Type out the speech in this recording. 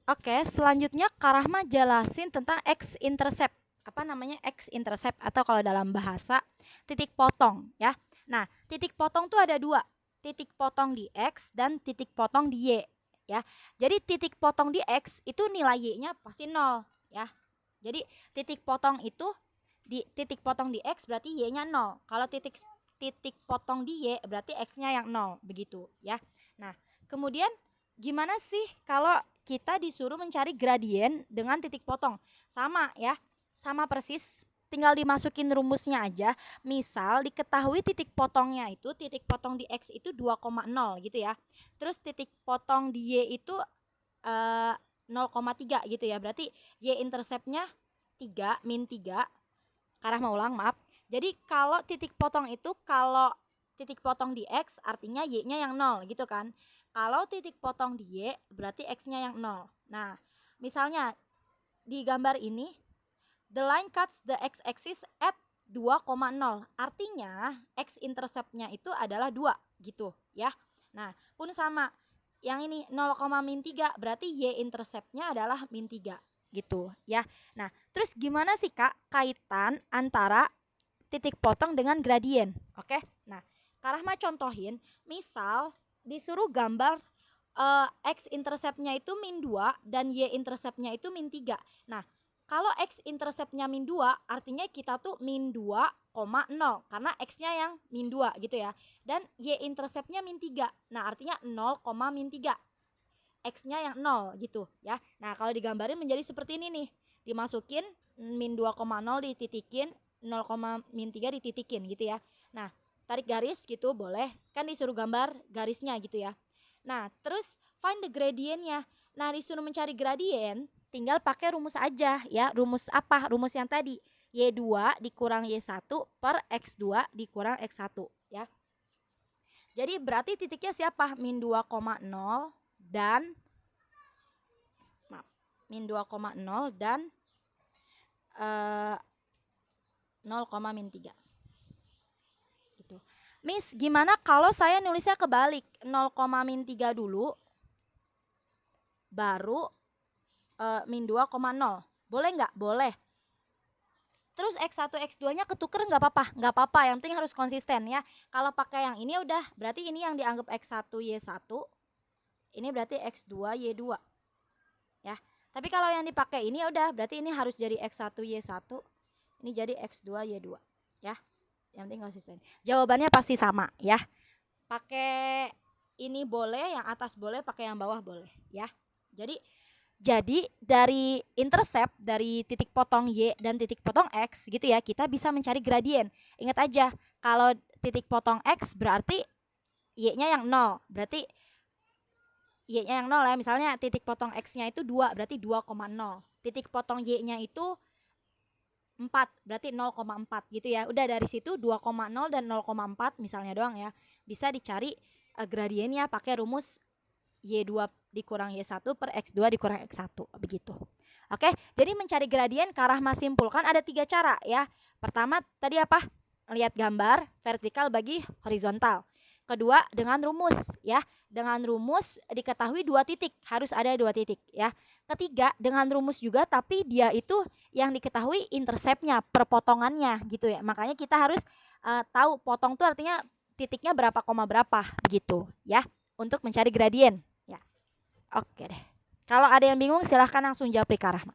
Oke, selanjutnya Kak Rahma jelasin tentang x-intercept. Apa namanya x-intercept atau kalau dalam bahasa titik potong ya. Nah, titik potong tuh ada dua, titik potong di x dan titik potong di y ya. Jadi titik potong di x itu nilai y-nya pasti 0 ya. Jadi titik potong itu di titik potong di x berarti y-nya 0. Kalau titik titik potong di y berarti x-nya yang 0 begitu ya. Nah, kemudian gimana sih kalau kita disuruh mencari gradien dengan titik potong? Sama ya, sama persis, tinggal dimasukin rumusnya aja. Misal diketahui titik potongnya itu, titik potong di x itu 2,0 gitu ya. Terus titik potong di y itu 0,3 gitu ya. Berarti y interceptnya 3, min 3. Karena mau ulang, maaf. Jadi kalau titik potong itu, kalau titik potong di x artinya y-nya yang 0 gitu kan. Kalau titik potong di y berarti x-nya yang 0. Nah, misalnya di gambar ini, the line cuts the x-axis at 2,0. Artinya x interceptnya itu adalah 2 gitu ya. Nah, pun sama. Yang ini 0,-3 berarti y interceptnya adalah min 3 gitu ya. Nah, terus gimana sih Kak kaitan antara titik potong dengan gradien? Oke. Nah, Kak Rahma contohin, misal disuruh gambar x interceptnya itu min 2 dan y interceptnya itu min 3. Nah, kalau x interceptnya min 2 artinya kita tuh min 2,0 karena x-nya yang min 2 gitu ya. Dan y interceptnya min 3. Nah, artinya 0,min 3. X-nya yang 0 gitu ya. Nah, kalau digambarin menjadi seperti ini nih. Dimasukin min 2,0 dititikin, 0,min 3 dititikin gitu ya. Nah, tarik garis gitu boleh. Kan disuruh gambar garisnya gitu ya. Nah, terus find the gradientnya. Nah, disuruh mencari gradien, tinggal pakai rumus aja ya. Rumus apa? Rumus yang tadi. Y2 dikurang Y1 per X2 dikurang X1 ya. Jadi berarti titiknya siapa? Min 2,0 dan min 2,0 dan 0,min 3 gitu. Miss, gimana kalau saya nulisnya kebalik? 0,min 3 dulu baru min 2,0. Boleh nggak? Boleh. Terus X1, X2-nya ketuker nggak apa-apa? Nggak apa-apa, yang penting harus konsisten ya. Kalau pakai yang ini udah, berarti ini yang dianggap X1, Y1. Ini berarti X2, Y2. Ya. Tapi kalau yang dipakai ini udah, berarti ini harus jadi X1, Y1. Ini jadi X2, Y2. Ya. Yang penting konsisten. Jawabannya pasti sama ya. Pakai ini boleh, yang atas boleh, pakai yang bawah boleh ya. Jadi dari intercept dari titik potong Y dan titik potong X gitu ya, kita bisa mencari gradien. Ingat aja, kalau titik potong X berarti Y-nya yang 0. Berarti Y-nya yang 0 ya. Misalnya titik potong X-nya itu 2, berarti 2,0. Titik potong Y-nya itu 4, berarti 0,4 gitu ya. Udah dari situ 2,0 dan 0,4 misalnya doang ya. Bisa dicari gradiennya pakai rumus Y2 dikurang Y1 per X2 dikurang X1 begitu. Oke, jadi mencari gradien Kak Rahma simpulkan ada 3 cara ya. Pertama tadi apa? Lihat gambar vertikal bagi horizontal. Kedua dengan rumus ya. Dengan rumus diketahui 2 titik, harus ada 2 titik ya. Ketiga dengan rumus juga tapi dia itu yang diketahui interceptnya, perpotongannya gitu ya. Makanya kita harus tahu potong itu artinya titiknya berapa koma berapa begitu ya untuk mencari gradien ya. Oke deh. Kalau ada yang bingung silahkan langsung japri Kak Rahma.